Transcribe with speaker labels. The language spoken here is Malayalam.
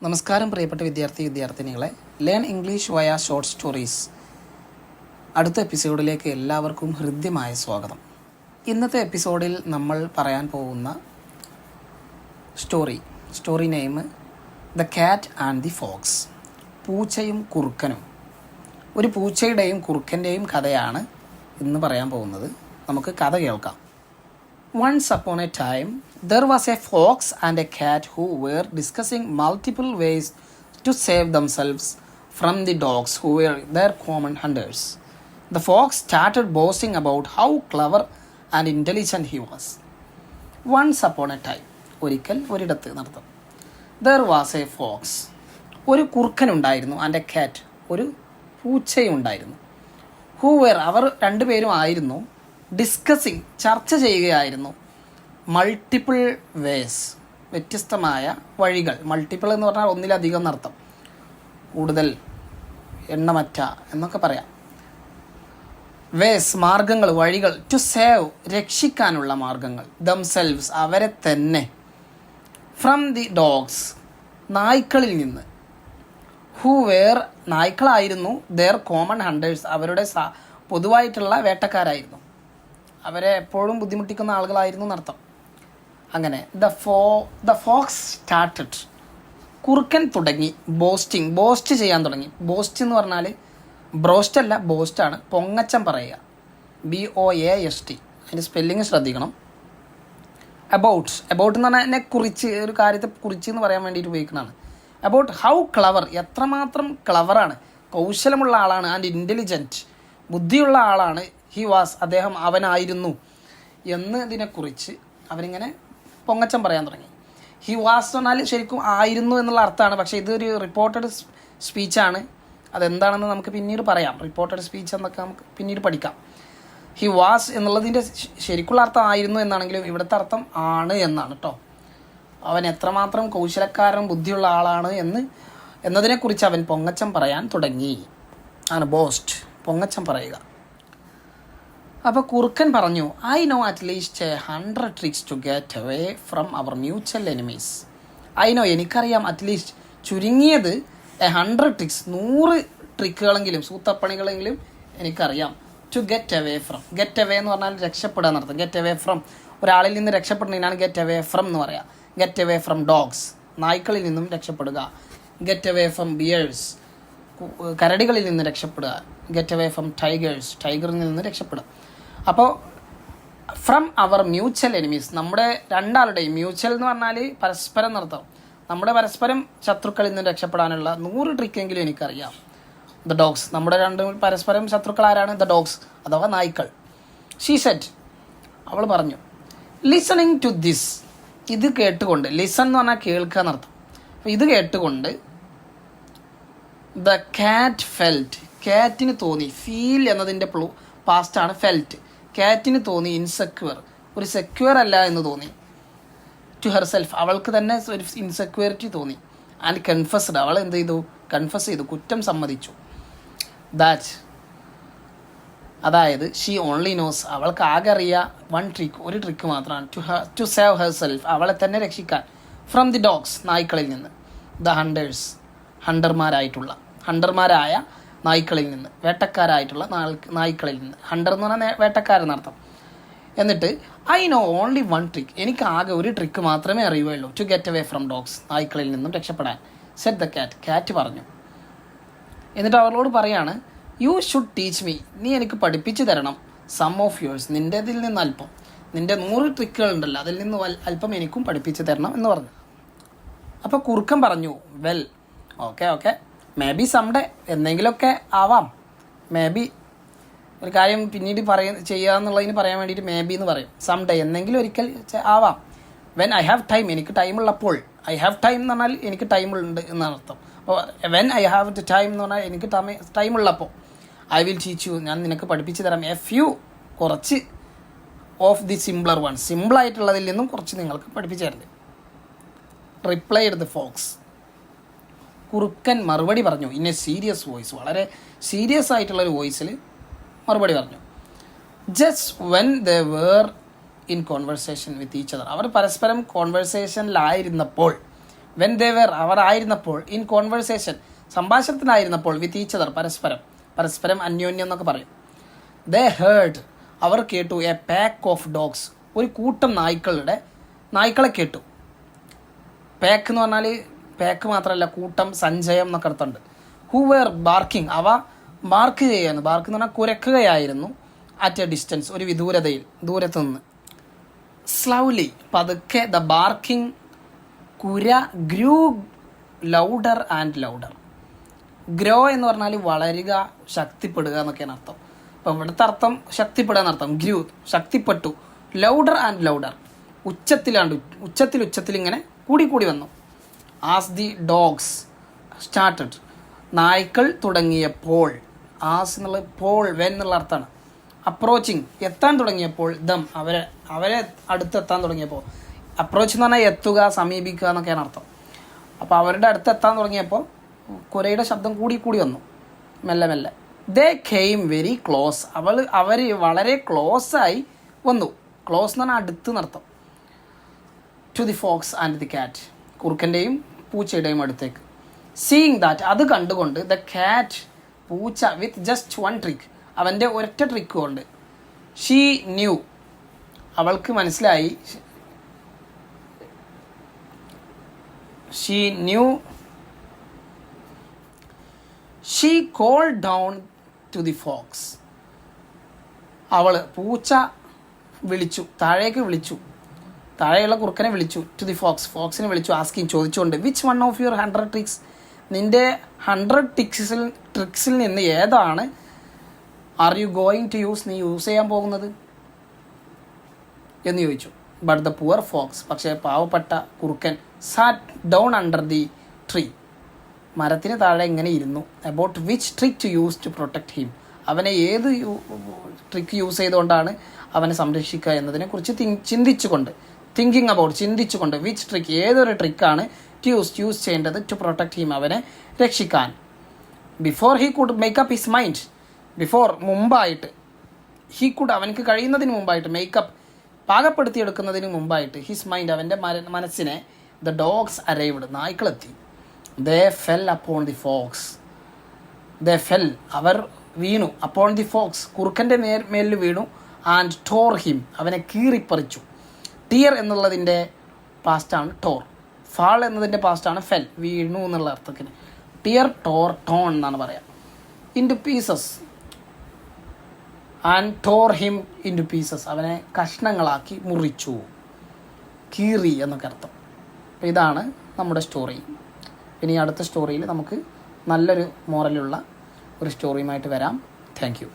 Speaker 1: നമസ്കാരം പ്രിയപ്പെട്ട വിദ്യാർത്ഥിനികളെ. ലേൺ ഇംഗ്ലീഷ് വയ ഷോർട്ട് സ്റ്റോറീസ് അടുത്ത എപ്പിസോഡിലേക്ക് എല്ലാവർക്കും ഹൃദ്യമായ സ്വാഗതം. ഇന്നത്തെ എപ്പിസോഡിൽ നമ്മൾ പറയാൻ പോകുന്ന story name the cat and the fox. പൂച്ചയും കുറുക്കനും. ഒരു പൂച്ചയുടെയും കുറുക്കൻ്റെയും കഥയാണ് ഇന്ന് പറയാൻ പോകുന്നത്. നമുക്ക് കഥ കേൾക്കാം. Once upon a time, there was a fox and a cat who were discussing multiple ways to save themselves from the dogs who were their common hunters. The fox started boasting about how clever and intelligent he was. Once upon a time, ഒരിടത്ത് നടത്തും. There was a fox. ഒരു കുറുക്കനുണ്ടായിരുന്നു. ആൻഡ് എ കാറ്റ്, ഒരു പൂച്ചയുണ്ടായിരുന്നു. ഹൂ വെർ, അവർ രണ്ടുപേരും ആയിരുന്നു ഡിസ്കസിങ്, ചർച്ച ചെയ്യുകയായിരുന്നു. മൾട്ടിപ്പിൾ വേസ്, വ്യത്യസ്തമായ വഴികൾ. മൾട്ടിപ്പിൾ എന്ന് പറഞ്ഞാൽ ഒന്നിലധികം എന്നർത്ഥം, കൂടുതൽ, എണ്ണമറ്റ എന്നൊക്കെ പറയാം. വേസ്, മാർഗങ്ങൾ, വഴികൾ. ടു സേവ്, രക്ഷിക്കാനുള്ള മാർഗങ്ങൾ. ദംസെൽവ്സ്, അവരെ തന്നെ. ഫ്രം ദി ഡോഗ്സ്, നായ്ക്കളിൽ നിന്ന്. ഹൂ വേർ, നായ്ക്കളായിരുന്നു. ദെയർ കോമൺ ഹണ്ടേഴ്സ്, അവരുടെ പൊതുവായിട്ടുള്ള വേട്ടക്കാരായിരുന്നു. അവരെ എപ്പോഴും ബുദ്ധിമുട്ടിക്കുന്ന ആളുകളായിരുന്നു എന്നർത്ഥം. അങ്ങനെ ദ ഫോക്സ് സ്റ്റാർട്ടഡ്, കുറുക്കൻ തുടങ്ങി. ബോസ്റ്റ് ചെയ്യാൻ തുടങ്ങി. ബോസ്റ്റ് എന്ന് പറഞ്ഞാൽ ബ്രോസ്റ്റ് അല്ല, ബോസ്റ്റാണ്. പൊങ്ങച്ചം പറയുക. BOAST. അതിൻ്റെ സ്പെല്ലിങ് ശ്രദ്ധിക്കണം. അബൌട്ട് എന്ന് പറഞ്ഞാൽ എന്നെ കുറിച്ച്, ഒരു കാര്യത്തെ കുറിച്ച് എന്ന് പറയാൻ വേണ്ടിയിട്ട് ഉപയോഗിക്കുന്നതാണ്. അബൌട്ട് ഹൗ ക്ലവർ, എത്രമാത്രം ക്ലവറാണ്, കൗശലമുള്ള ആളാണ്. ആൻഡ് ഇൻ്റലിജൻറ്റ്, ബുദ്ധിയുള്ള ആളാണ്. ഹി വാസ്, അദ്ദേഹം, അവനായിരുന്നു എന്നതിനെക്കുറിച്ച് അവനിങ്ങനെ പൊങ്ങച്ചം പറയാൻ തുടങ്ങി. ഹി വാസ് എന്ന് പറഞ്ഞാൽ ശരിക്കും ആയിരുന്നു എന്നുള്ള അർത്ഥമാണ്. പക്ഷേ ഇതൊരു റിപ്പോർട്ടഡ് സ്പീച്ചാണ്. അതെന്താണെന്ന് നമുക്ക് പിന്നീട് പറയാം. റിപ്പോർട്ടഡ് സ്പീച്ച് എന്നൊക്കെ നമുക്ക് പിന്നീട് പഠിക്കാം. ഹി വാസ് എന്നുള്ളതിൻ്റെ ശരിക്കുള്ള അർത്ഥം ആയിരുന്നു എന്നാണെങ്കിലും ഇവിടുത്തെ അർത്ഥം ആണ് എന്നാണ് കേട്ടോ. അവൻ എത്രമാത്രം കൗശലക്കാരൻ, ബുദ്ധിയുള്ള ആളാണ് എന്നതിനെക്കുറിച്ച് അവൻ പൊങ്ങച്ചം പറയാൻ തുടങ്ങി. ആണ് ബോസ്റ്റ്, പൊങ്ങച്ചം പറയുക. അപ്പോൾ കുറുക്കൻ പറഞ്ഞു, I know at least 100 tricks to get away from our mutual enemies. I know, എനിക്കറിയാം, അറ്റ്ലീസ്റ്റ് ചുരുങ്ങിയത് 100 ട്രിക്സ്, 100 ട്രിക്കുകളെങ്കിലും, സൂത്രപ്പണികളെങ്കിലും എനിക്കറിയാം. To get away from, get away എന്ന് പറഞ്ഞാൽ രക്ഷപ്പെടുക എന്നർത്ഥം. ഗെറ്റ് അവേ ഫ്രം, ഒരാളിൽ നിന്ന് രക്ഷപ്പെടുന്നതിനാണ് ഗെറ്റ് അവേ ഫ്രം എന്ന് പറയാം. ഗെറ്റ് അവേ ഫ്രം ഡോഗ്സ്, നായ്ക്കളിൽ നിന്നും രക്ഷപ്പെടുക. ഗെറ്റ് അവേ ഫ്രം ബിയേഴ്സ്, കരടികളിൽ നിന്ന് രക്ഷപ്പെടുക. ഗെറ്റ് അവേ ഫ്രം ടൈഗേഴ്സ്, ടൈഗറിൽ നിന്ന് രക്ഷപ്പെടുക. അപ്പോൾ ഫ്രം അവർ മ്യൂച്വൽ എനിമീസ്, നമ്മുടെ രണ്ടാളുടെയും, മ്യൂച്വൽ എന്ന് പറഞ്ഞാൽ പരസ്പരം നടത്താം, നമ്മുടെ പരസ്പരം ശത്രുക്കളിൽ നിന്ന് രക്ഷപ്പെടാനുള്ള 100 ട്രിക്കെങ്കിലും എനിക്കറിയാം. ദ ഡോഗ്സ്, നമ്മുടെ രണ്ടും പരസ്പരം ശത്രുക്കൾ ആരാണ്? ദ ഡോഗ്സ് അഥവാ നായ്ക്കൾ. ഷീ സെഡ്, അവൾ പറഞ്ഞു. ലിസണിങ് ടു ദിസ്, ഇത് കേട്ടുകൊണ്ട്. ലിസൺ എന്ന് പറഞ്ഞാൽ കേൾക്കുക എന്നർത്ഥം. അപ്പോൾ ഇത് കേട്ടുകൊണ്ട് ദ കാറ്റ് ഫെൽറ്റ്, കാറ്റിന് തോന്നി. ഫീൽ എന്നതിൻ്റെ പാസ്റ്റാണ് ഫെൽറ്റ്. കാറ്റിന് തോന്നി ഇൻസെക്യൂർ, ഒരു സെക്യൂർ അല്ല എന്ന് തോന്നി. ടു ഹെർസെൽഫ്, അവൾക്ക് തന്നെ ഒരു ഇൻസെക്യൂരിറ്റി തോന്നി. ആൻഡ് കൺഫസ്ഡ്, അവൾ എന്ത് ചെയ്തു? കൺഫസ് ചെയ്തു, കുറ്റം സമ്മതിച്ചു. ദാറ്റ്, അതായത് ഷീ ഓൺലി നോസ്, അവൾക്ക് ആകെ അറിയാം 1 ട്രിക്ക്, ഒരു ട്രിക്ക് മാത്രമാണ്. ടു സേവ് ഹെർസെൽഫ്, അവളെ തന്നെ രക്ഷിക്കാൻ. ഫ്രം ദി ഡോഗ്സ്, നായ്ക്കളിൽ നിന്ന്. ദ ഹണ്ടേഴ്സ്, ഹണ്ടർമാരായ നായ്ക്കളിൽ നിന്ന്, വേട്ടക്കാരായിട്ടുള്ള നായ്ക്കളിൽ നിന്ന്. ഹണ്ടർ എന്ന് പറഞ്ഞാൽ വേട്ടക്കാരെന്നർത്ഥം. എന്നിട്ട് ഐ നോ ഓൺലി 1 ട്രിക്ക്, എനിക്ക് ആകെ ഒരു ട്രിക്ക് മാത്രമേ അറിയുകയുള്ളൂ. To get away from dogs, നായ്ക്കളിൽ നിന്നും രക്ഷപ്പെടാൻ. സെറ്റ് ദ കാറ്റ്, കാറ്റ് പറഞ്ഞു. എന്നിട്ട് അവളോട് പറയാണ്, യു ഷുഡ് ടീച്ച് മീ, നീ എനിക്ക് പഠിപ്പിച്ചു തരണം. സം ഓഫ് യുവേഴ്സ്, നിൻ്റെതിൽ നിന്ന് അല്പം, നിൻ്റെ 100 ട്രിക്കുകൾ ഉണ്ടല്ലോ, അതിൽ നിന്ന് അല്പം എനിക്കും പഠിപ്പിച്ചു തരണം എന്ന് പറഞ്ഞു. അപ്പോൾ കുറുക്കൻ പറഞ്ഞു, well, okay, may be someday, എന്തെങ്കിലുമൊക്കെ ആവാം. മേ ബി, ഒരു കാര്യം പിന്നീട് ചെയ്യാന്നുള്ളതിന് പറയാൻ വേണ്ടിയിട്ട് മേ ബി എന്ന് പറയും. സംഡേ, എന്തെങ്കിലും ഒരിക്കൽ ആവാം. വെൻ ഐ ഹാവ് ടൈം, എനിക്ക് ടൈമുള്ളപ്പോൾ. ഐ ഹാവ് ടൈം എന്ന് പറഞ്ഞാൽ എനിക്ക് ടൈമുണ്ട് എന്നർത്ഥം. അപ്പോൾ വെൻ ഐ ഹാവ് ടൈം എന്ന് പറഞ്ഞാൽ എനിക്ക് ടൈമുള്ളപ്പോൾ. ഐ വിൽ ടീച്ച് യു, ഞാൻ നിനക്ക് പഠിപ്പിച്ച് തരാം. എ ഫ്യൂ, കുറച്ച്. ഓഫ് ദി സിംപ്ലർ വൺ, സിമ്പിളായിട്ടുള്ളതിൽ നിന്നും കുറച്ച് നിങ്ങൾക്ക് പഠിപ്പിച്ചു തരുന്നത്. റിപ്ലൈഡ് ദ ഫോക്സ്, കുറുക്കൻ മറുപടി പറഞ്ഞു. ഇൻ എ സീരിയസ് വോയിസ്, വളരെ സീരിയസ് ആയിട്ടുള്ളൊരു വോയിസിൽ മറുപടി പറഞ്ഞു. Just when they were in conversation with each other, അവർ പരസ്പരം കോൺവെർസേഷനിലായിരുന്നപ്പോൾ. വെൻ ദേവർ അവർ ആയിരുന്നപ്പോൾ, ഇൻ കോൺവെർസേഷൻ സംഭാഷണത്തിനായിരുന്നപ്പോൾ, വിത്ത് ഈച്ച് അതർ പരസ്പരം അന്യോന്യം എന്നൊക്കെ പറയും. ദേ ഹേർഡ് അവർ കേട്ടു, എ പാക്ക് ഓഫ് ഡോഗ്സ് ഒരു കൂട്ടം നായ്ക്കളെ കേട്ടു. പാക്ക് എന്ന് പറഞ്ഞാൽ പാക്ക് മാത്രമല്ല, കൂട്ടം, സഞ്ചയം എന്നൊക്കെ അർത്ഥമുണ്ട്. ഹൂ വെർ ബാർക്കിംഗ് അവ ബാർക്ക് ചെയ്യാന്ന്, ബാർക്ക് എന്ന് പറഞ്ഞാൽ കുരക്കുകയായിരുന്നു. അറ്റ് എ ഡിസ്റ്റൻസ് ഒരു ദൂരത്ത് നിന്ന്. സ്ലൗലി പതുക്കെ, ദ ബാർക്കിംഗ് കുര grew louder and louder. Grow എന്ന് പറഞ്ഞാൽ വളരുക, ശക്തിപ്പെടുക എന്നൊക്കെയാണ് അർത്ഥം. അപ്പം ഇവിടുത്തെ അർത്ഥം ശക്തിപ്പെടുക എന്നർത്ഥം. ഗ്രൂ ശക്തിപ്പെട്ടു. ലൗഡർ ആൻഡ് ലൗഡർ ഉച്ചത്തിൽ ഇങ്ങനെ കൂടി വന്നു. ആസ് ദി ഡോഗ്സ് സ്റ്റാർട്ടഡ് നായ്ക്കൾ തുടങ്ങിയപ്പോൾ, ആസ് എന്നുള്ളത് പോൾ, വെൻ എന്നുള്ള അർത്ഥമാണ്. അപ്രോച്ചിങ് എത്താൻ തുടങ്ങിയപ്പോൾ, ദം അവരെ അടുത്തെത്താൻ തുടങ്ങിയപ്പോൾ. അപ്രോച്ച് എന്ന് പറഞ്ഞാൽ എത്തുക, സമീപിക്കുക എന്നൊക്കെയാണ് അർത്ഥം. അപ്പോൾ അവരുടെ അടുത്തെത്താൻ തുടങ്ങിയപ്പോൾ കുരയുടെ ശബ്ദം കൂടി വന്നു മെല്ലെ. ദേ കെയിം വെരി ക്ലോസ് അവർ വളരെ ക്ലോസായി വന്നു. ക്ലോസ് എന്ന് പറഞ്ഞാൽ അടുത്ത് എന്നർത്ഥം. To the fox and the cat കുറുക്കൻ്റെയും പൂച്ചയുടെയും അടുത്തേക്ക്. സീയിങ് ദാറ്റ് അത് കണ്ടുകൊണ്ട്, ദ കാറ്റ് പൂച്ച വിത്ത് ജസ്റ്റ് വൺ ട്രിക്ക് അവൻ്റെ ഒരൊറ്റ ട്രിക്ക് കൊണ്ട്, ഷീ ന്യൂ അവൾക്ക് മനസ്സിലായി, she call down to the fox അവൾ പൂച്ച താഴെയുള്ള കുറുക്കനെ വിളിച്ചു. ടു ദി ഫോക്സിനെ വിളിച്ചു. ആസ്കിങ് ചോദിച്ചുകൊണ്ട്, which one of your 100 tricks നിൻ്റെ 100 ട്രിക്സിൽ നിന്ന് ഏതാണ് are you going to use നീ യൂസ് ചെയ്യാൻ പോകുന്നത് എന്ന് ചോദിച്ചു. ബട്ട് ദ പുവർ ഫോക്സ് പക്ഷേ പാവപ്പെട്ട കുറുക്കൻ sat down under the tree മരത്തിന് താഴെ ഇങ്ങനെ ഇരുന്നു. About which trick to use to protect him അവനെ ഏത് ട്രിക്ക് യൂസ് ചെയ്തുകൊണ്ടാണ് അവനെ സംരക്ഷിക്കുക എന്നതിനെക്കുറിച്ച് ചിന്തിച്ചുകൊണ്ട് വിച്ച് ട്രിക്ക് ഏതൊരു ട്രിക്കാണ് യൂസ് ചെയ്യേണ്ടത് ടു പ്രൊട്ടക്ട് ഹിം അവനെ രക്ഷിക്കാൻ. Before he could makeup his mind മുമ്പായിട്ട് അവനക്ക് കഴിയുന്നതിന് മുമ്പായിട്ട് മേക്കപ്പ് പാകപ്പെടുത്തിയെടുക്കുന്നതിന് മുമ്പായിട്ട് ഹിസ് മൈൻഡ് അവൻ്റെ മനസ്സിനെ ദ ഡോഗ്സ് അറൈവ്ഡ് നായ്ക്കളെത്തി. They fell upon the fox അവർ വീണു. അപ്പോൺ ദി ഫോക്സ് കുറുക്കൻ്റെ മേലിൽ വീണു. ആൻഡ് ടോർ ഹിം അവനെ കീറിപ്പറിച്ചു. ടിയർ എന്നുള്ളതിൻ്റെ പാസ്റ്റാണ് ടോർ. ഫാൾ എന്നതിൻ്റെ പാസ്റ്റാണ് ഫെൽ, വീണു എന്നുള്ള അർത്ഥത്തിന്. ടിയർ, ടോർ, ടോൺ എന്നാണ് പറയാം. Into pieces and Tor him into pieces അവനെ കഷ്ണങ്ങളാക്കി മുറിച്ചു, കീറി എന്നൊക്കെ അർത്ഥം. അപ്പോൾ ഇതാണ് നമ്മുടെ സ്റ്റോറി. ഇനി അടുത്ത സ്റ്റോറിയിൽ നമുക്ക് നല്ലൊരു മോറലുള്ള ഒരു സ്റ്റോറിയുമായിട്ട് വരാം. Thank you.